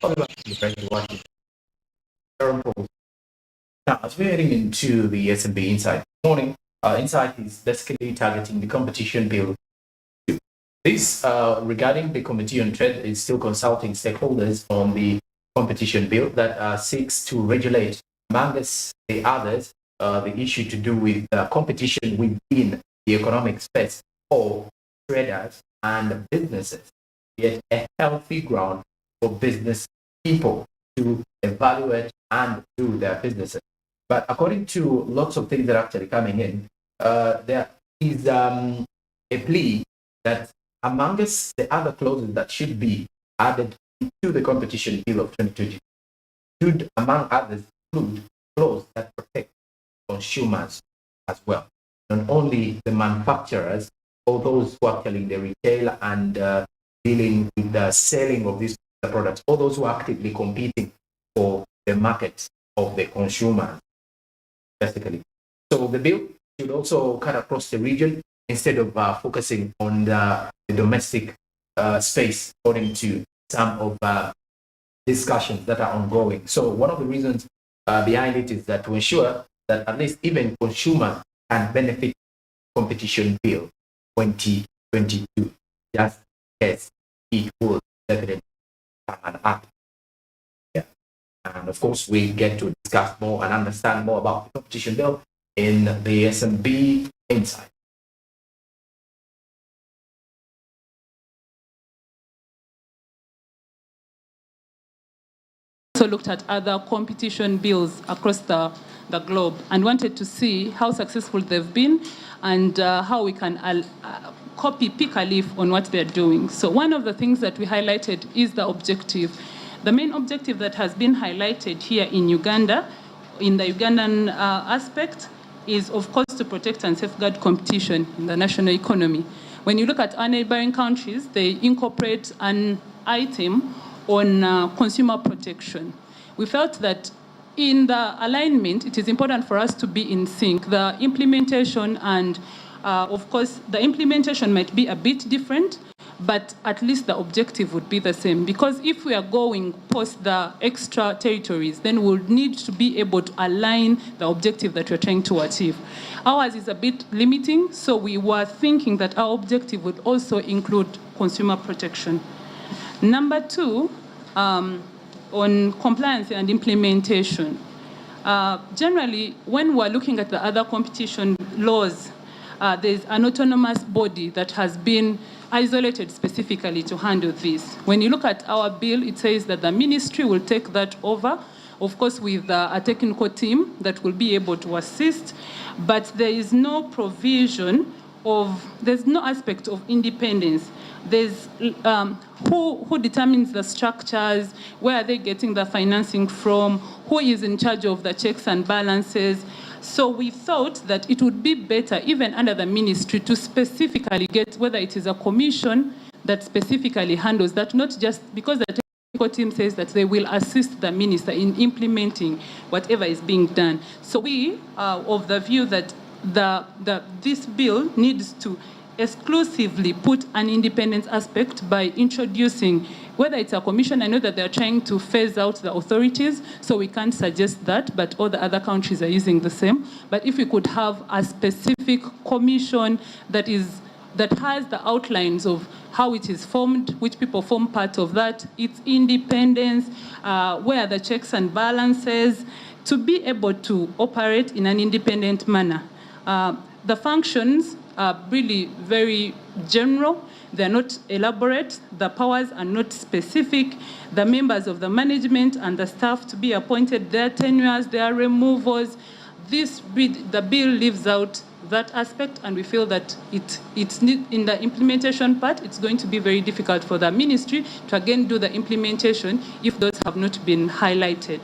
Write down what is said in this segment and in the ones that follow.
Now, as we're heading into the SMB Insight morning, Insight is basically targeting the competition bill. This, regarding the Committee on Trade, is still consulting stakeholders on the competition bill that seeks to regulate, amongst the others, the issue to do with competition within the economic space for traders and businesses, yet a healthy ground for business people to evaluate and do their businesses. But according to lots of things that are actually coming in, there is a plea that amongst the other clauses that should be added to the competition bill of 2020 should, among others, include clauses that protect consumers as well, not only the manufacturers or those who are actually in the retail and dealing with the selling of these products, or those who are actively competing for the markets of the consumers, basically. So the bill should also cut across the region instead of focusing on the domestic space, according to some of discussions that are ongoing. So one of the reasons behind it is that to ensure that at least even consumers can benefit competition bill 2022, just as it will definitely come up. Yeah. And of course, we get to discuss more and understand more about the competition bill in the SMB Insight. Also looked at other competition bills across the globe and wanted to see how successful they've been and how we can pick a leaf on what they're doing. So one of the things that we highlighted is the objective. The main objective that has been highlighted here in Uganda, in the Ugandan aspect, is of course to protect and safeguard competition in the national economy. When you look at our neighboring countries, they incorporate an item on consumer protection. We felt that in the alignment, it is important for us to be in sync. The implementation and, of course, the implementation might be a bit different, but at least the objective would be the same. Because if we are going post the extra territories, then we'll need to be able to align the objective that we're trying to achieve. Ours is a bit limiting, so we were thinking that our objective would also include consumer protection. Number two, on compliance and implementation. Generally, when we're looking at the other competition laws, there's an autonomous body that has been isolated specifically to handle this. When you look at our bill, it says that the ministry will take that over, of course with a technical team that will be able to assist, but there is no provision there's no aspect of independence. There's who determines the structures, where are they getting the financing from, who is in charge of the checks and balances. So we thought that it would be better, even under the ministry, to specifically get whether it is a commission that specifically handles that, not just because the technical team says that they will assist the minister in implementing whatever is being done. So we are of the view that this bill needs to exclusively put an independence aspect by introducing, whether it's a commission, I know that they're trying to phase out the authorities, so we can't suggest that, but all the other countries are using the same. But if we could have a specific commission that has the outlines of how it is formed, which people form part of that, its independence, where are the checks and balances, to be able to operate in an independent manner. The functions are really very general. They're not elaborate. The powers are not specific. The members of the management and the staff to be appointed, their tenures, their removals. The bill leaves out that aspect, and we feel that in the implementation part, it's going to be very difficult for the ministry to again do the implementation if those have not been highlighted.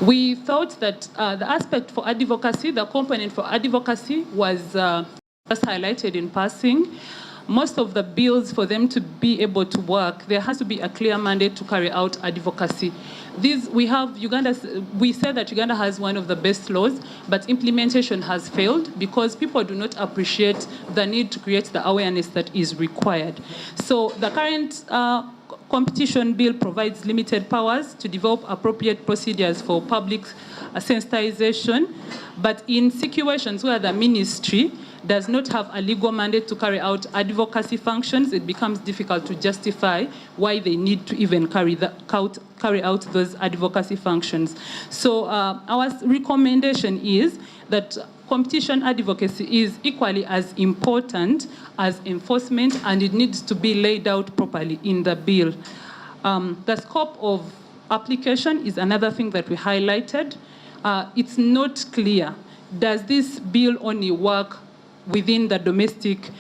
We thought that the aspect for advocacy, the component for advocacy was just highlighted in passing. most of the bills, for them to be able to work, there has to be a clear mandate to carry out advocacy. We say that Uganda has one of the best laws, but implementation has failed because people do not appreciate the need to create the awareness that is required. So the current competition bill provides limited powers to develop appropriate procedures for public sensitization, but in situations where the ministry does not have a legal mandate to carry out advocacy functions, it becomes difficult to justify why they need to even carry out those advocacy functions. So our recommendation is that competition advocacy is equally as important as enforcement, and it needs to be laid out properly in the bill. The scope of application is another thing that we highlighted. It's not clear. Does this bill only work within the domestic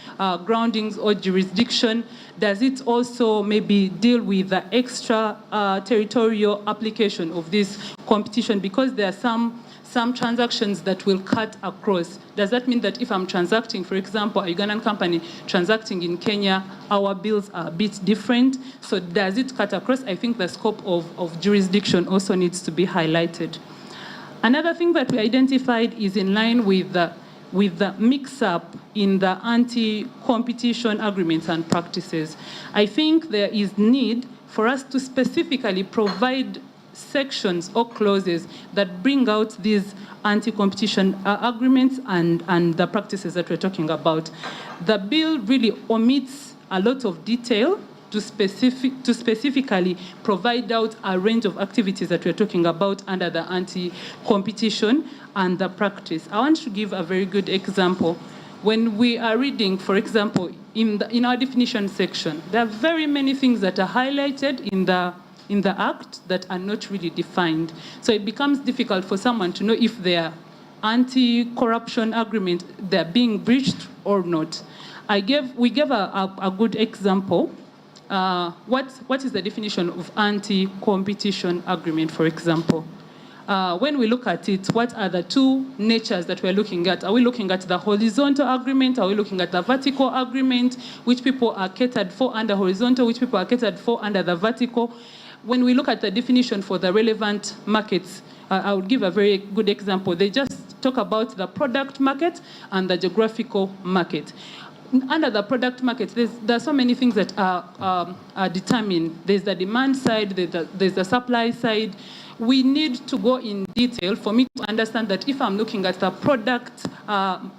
groundings or jurisdiction? Does it also maybe deal with the extra territorial application of this competition? Because there are some transactions that will cut across. Does that mean that if I'm transacting, for example, a Ugandan company transacting in Kenya, our bills are a bit different? So does it cut across? I think the scope of jurisdiction also needs to be highlighted. Another thing that we identified is in line with the mix-up in the anti-competition agreements and practices. I think there is need for us to specifically provide sections or clauses that bring out these anti-competition agreements and the practices that we're talking about. The bill really omits a lot of detail to specifically provide out a range of activities that we're talking about under the anti-competition and the practice. I want to give a very good example. When we are reading, for example, in our definition section, there are very many things that are highlighted in the Act that are not really defined. So it becomes difficult for someone to know if their anti-corruption agreement, they're being breached or not. We gave a good example. What is the definition of anti-competition agreement, for example? When we look at it, what are the two natures that we're looking at? Are we looking at the horizontal agreement? Are we looking at the vertical agreement? Which people are catered for under horizontal? Which people are catered for under the vertical? When we look at the definition for the relevant markets, I would give a very good example. They just talk about the product market and the geographical market. Under the product market, there are so many things that are determined. There's the demand side, there's the supply side. We need to go in detail for me to understand that if I'm looking at the product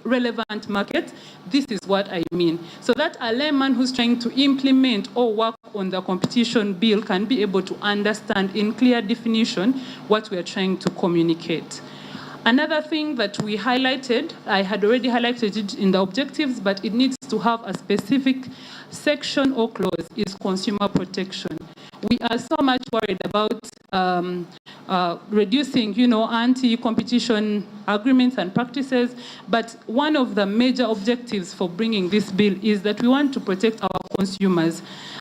relevant market, this is what I mean. So that a layman who's trying to implement or work on the competition bill can be able to understand in clear definition what we are trying to communicate. Another thing that we highlighted, I had already highlighted it in the objectives, but it needs to have a specific section or clause, is consumer protection. We are so much worried about reducing, anti-competition agreements and practices, but one of the major objectives for bringing this bill is that we want to protect our consumers,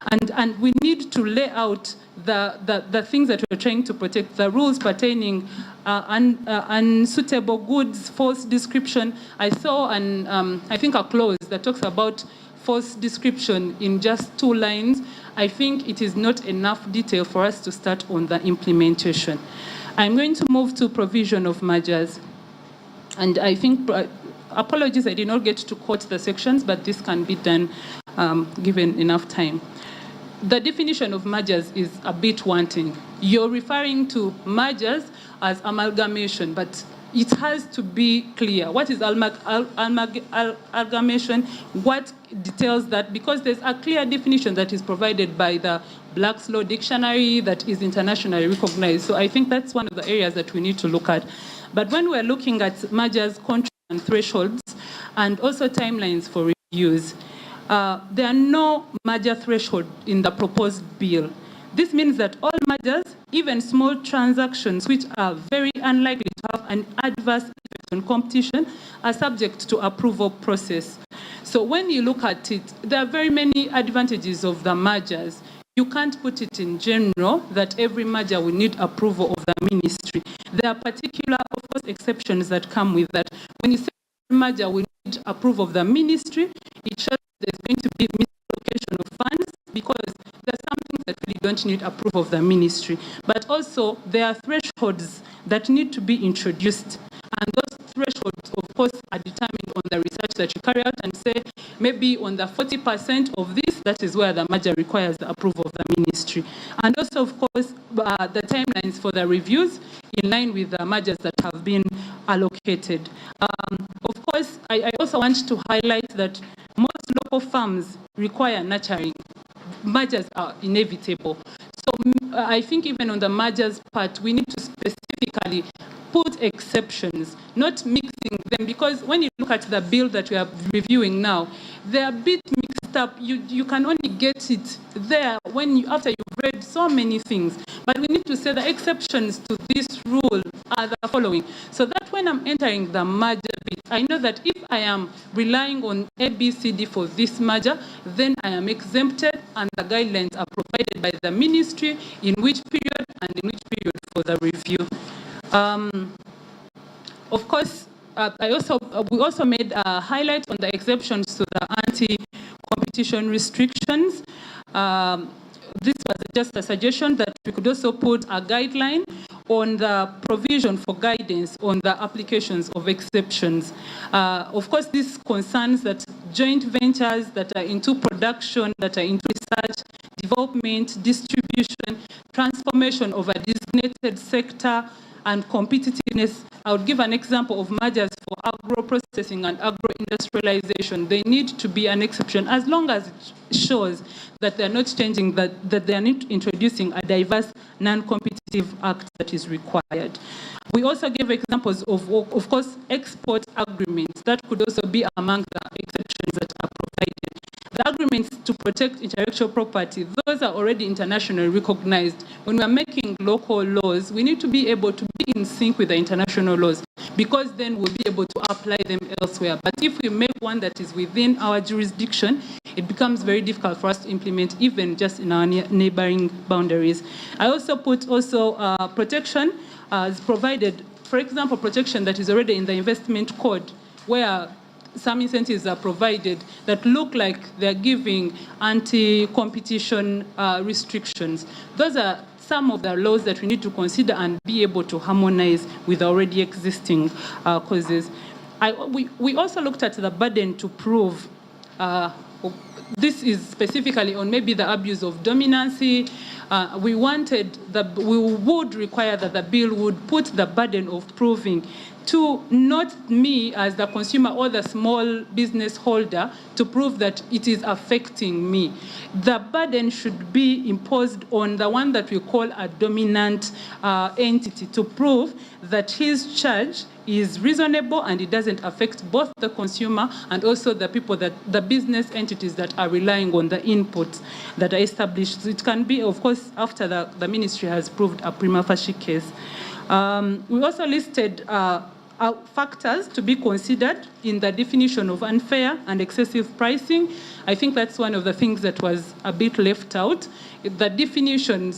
and we need to lay out the things that we're trying to protect, the rules pertaining unsuitable goods, false description. I saw I think a clause that talks about false description in just 2 lines. I think it is not enough detail for us to start on the implementation. I'm going to move to provision of mergers. And I think, apologies, I did not get to quote the sections, but this can be done given enough time. The definition of mergers is a bit wanting. You're referring to mergers as amalgamation, but it has to be clear. What is amalgamation? What details that? Because there's a clear definition that is provided by the Black's Law Dictionary that is internationally recognized. So I think that's one of the areas that we need to look at. But when we're looking at mergers, contracts, and thresholds, and also timelines for reviews, there are no merger threshold in the proposed bill. This means that all mergers, even small transactions which are very unlikely to have an adverse effect on competition, are subject to approval process. So when you look at it, there are very many advantages of the mergers. You can't put it in general that every merger will need approval of the ministry. There are particular, of course, exceptions that come with that. When you say merger will need approval of the ministry, it shows there's going to be don't need approval of the ministry. But also, there are thresholds that need to be introduced. And those thresholds, of course, are determined on the research that you carry out and say, maybe on the 40% of this, that is where the merger requires the approval of the ministry. And also, of course, the timelines for the reviews in line with the mergers that have been allocated. Of course, I also want to highlight that most local farms require nurturing. Mergers are inevitable. So I think even on the mergers part, we need to specifically put exceptions, not mixing them, because when you look at the bill that we are reviewing now, they are a bit mixed up. You can only get it there after you've read so many things. But we need to say the exceptions to this rule are the following. So that when I'm entering the merger bit, I know that if I am relying on ABCD for this merger, then I am exempted and the guidelines are provided by the ministry in which period and in which period for the review. Of course, we also made a highlight on the exceptions to the anti-competition restrictions. This was just a suggestion that we could also put a guideline on the provision for guidance on the applications of exceptions. Of course, this concerns that joint ventures that are into production, that are into research, development, distribution, transformation of a designated sector, and competitiveness. I would give an example of mergers for agro-processing and agro-industrialization. They need to be an exception as long as it shows that they're not changing, that they're not introducing a diverse, non-competitive act that is required. We also gave examples of course, export agreements. That could also be among the exceptions that are provided. The agreements to protect intellectual property, those are already internationally recognized. When we are making local laws, we need to be able to be in sync with the international laws, because then we'll be able to apply them elsewhere. But if we make one that is within our jurisdiction, it becomes very difficult for us to implement, even just in our neighboring boundaries. I also put protection as provided, for example, protection that is already in the investment code, where some incentives are provided that look like they're giving anti-competition restrictions. Those are some of the laws that we need to consider and be able to harmonize with already existing causes. We also looked at the burden to prove. This is specifically on maybe the abuse of dominancy. We would require that the bill would put the burden of proving to not me as the consumer or the small business holder to prove that it is affecting me. The burden should be imposed on the one that we call a dominant entity to prove that his charge is reasonable and it doesn't affect both the consumer and also the people, the business entities that are relying on the inputs that are established. So it can be, of course, after the ministry has proved a prima facie case. We also listed factors to be considered in the definition of unfair and excessive pricing. I think that's one of the things that was a bit left out. The definition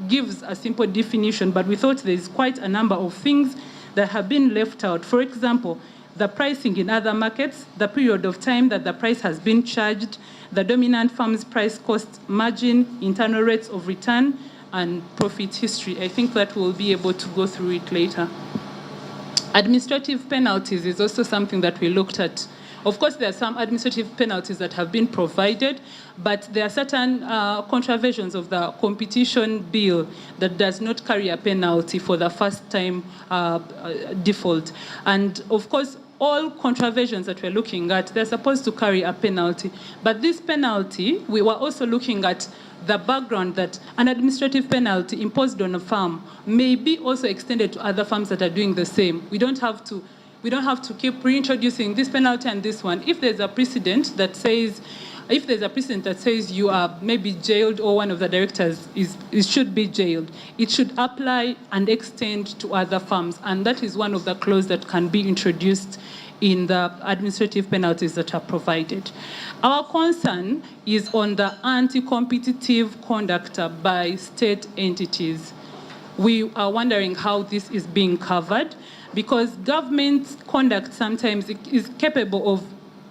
gives a simple definition, but we thought there's quite a number of things that have been left out. For example, the pricing in other markets, the period of time that the price has been charged, the dominant firm's price cost margin, internal rates of return, and profit history. I think that we'll be able to go through it later. Administrative penalties is also something that we looked at. Of course, there are some administrative penalties that have been provided, but there are certain contraventions of the competition bill that does not carry a penalty for the first time default. And of course, all contraventions that we're looking at, they're supposed to carry a penalty. But this penalty, we were also looking at the background that an administrative penalty imposed on a firm may be also extended to other firms that are doing the same. We don't have to keep reintroducing this penalty and this one. If there's a precedent that says you are maybe jailed or one of the directors should be jailed, it should apply and extend to other firms. And that is one of the clauses that can be introduced in the administrative penalties that are provided. Our concern is on the anti-competitive conduct by state entities. We are wondering how this is being covered, because government conduct sometimes is capable of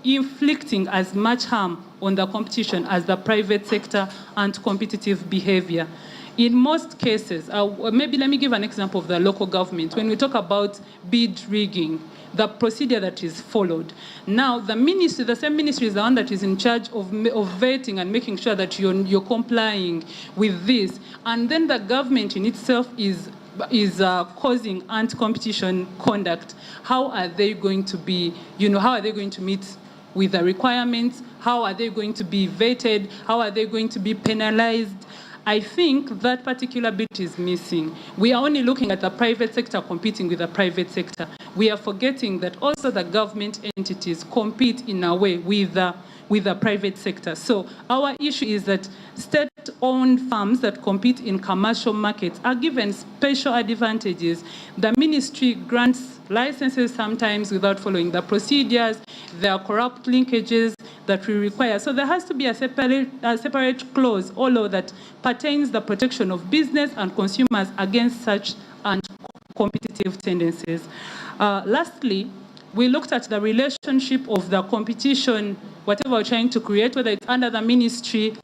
inflicting as much harm on the competition as the private sector and competitive behavior. In most cases, maybe let me give an example of the local government. When we talk about bid rigging, the procedure that is followed. Now, the ministry, the same ministry is the one that is in charge of vetting and making sure that you're complying with this. And then the government in itself is causing anti-competition conduct. How are they going to be, how are they going to meet with the requirements? How are they going to be vetted? How are they going to be penalized? I think that particular bit is missing. We are only looking at the private sector competing with the private sector. We are forgetting that also the government entities compete in a way with the private sector. So our issue is that state-owned firms that compete in commercial markets are given special advantages. The ministry grants licenses sometimes without following the procedures. There are corrupt linkages that we require. So there has to be a separate clause, although that pertains the protection of business and consumers against such competitive tendencies. Lastly, we looked at the relationship of the competition, whatever we're trying to create, whether it's under the ministry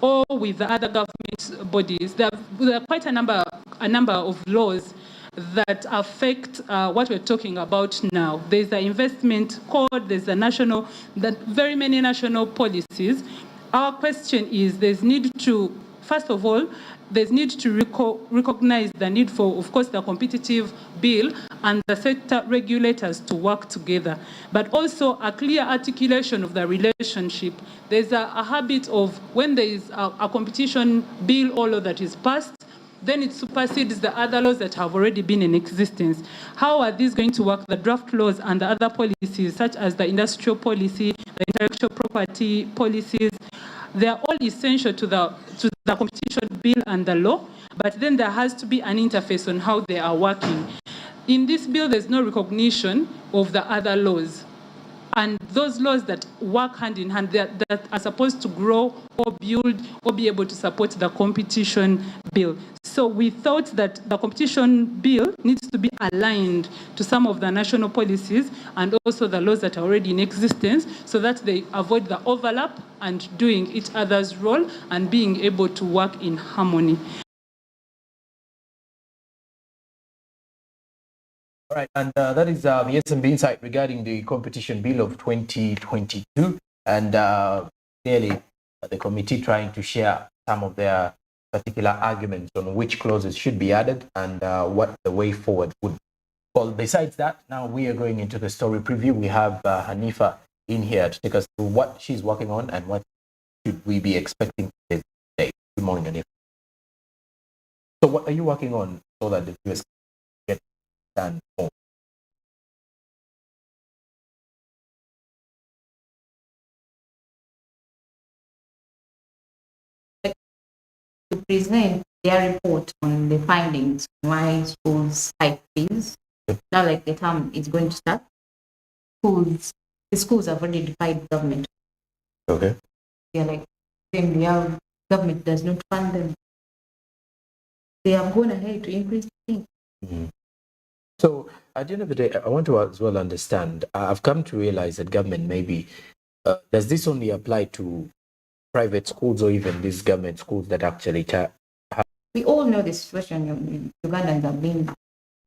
or with the other government bodies. There are quite a number of laws that affect what we're talking about now. There's the investment code, there's very many national policies. Our question is, first of all, there's need to recognize the need for, of course, the competitive bill and the sector regulators to work together, but also a clear articulation of the relationship. There's a habit of when there is a competition bill or law that is passed, then it supersedes the other laws that have already been in existence. How are these going to work? The draft laws and the other policies, such as the industrial policy, the intellectual property policies, they are all essential to the competition bill and the law, but then there has to be an interface on how they are working. In this bill, there's no recognition of the other laws. And those laws that work hand in hand, that are supposed to grow or build or be able to support the competition bill. So we thought that the competition bill needs to be aligned to some of the national policies and also the laws that are already in existence, so that they avoid the overlap and doing each other's role and being able to work in harmony. All right, and that is the SMB insight regarding the competition bill of 2022, and clearly the committee trying to share some of their particular arguments on which clauses should be added and what the way forward would be. Well, besides that, now we are going into the story preview. We have Hanifa in here to take us through what she's working on and what should we be expecting today. Good morning, Hanifa. So what are you working on so that the viewers get done more? To present their report on the findings, why schools hike fees. Now, like the term is going to start, the schools have already defied government. Okay. They're like, then the government does not fund them. They have gone ahead to increase the fee. Mm-hmm. So at the end of the day, I want to as well understand, I've come to realize that government maybe, does this only apply to private schools or even these government schools that actually we all know the situation Ugandans have been